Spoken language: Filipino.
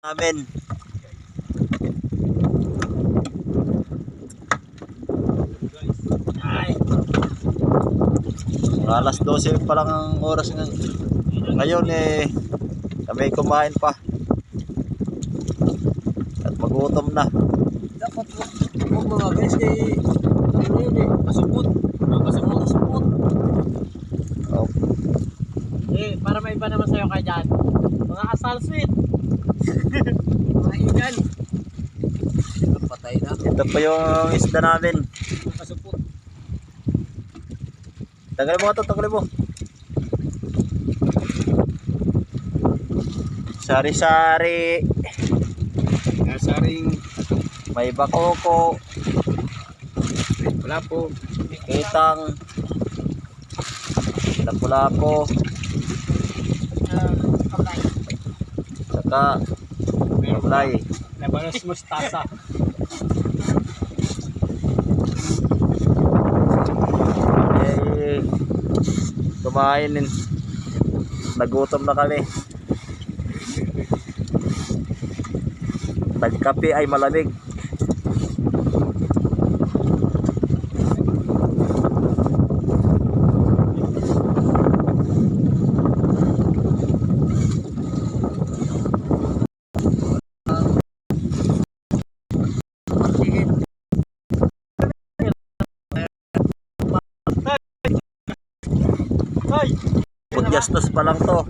namin. Mga alas 12 pa lang ang oras ngayon kami kumain pa at magutom na. Dapat huwag mga guys ano yun pasupot. Pasupot. Oh. Para may iba naman sa'yo kay dyan. Mga asal sweet. Mga igan. Patay na. Ito pa yung isda namin. Pasupot. Tanggalin mo ito, tanggalin mo. Sari-sari. Saring May bakoko. wala po. Kitang. Lapu-lapo. Saka mablay. Labanos mustasa. Kumain din. Nagutom na kami. Nagkape ay malamig. Pudyastos pa lang to.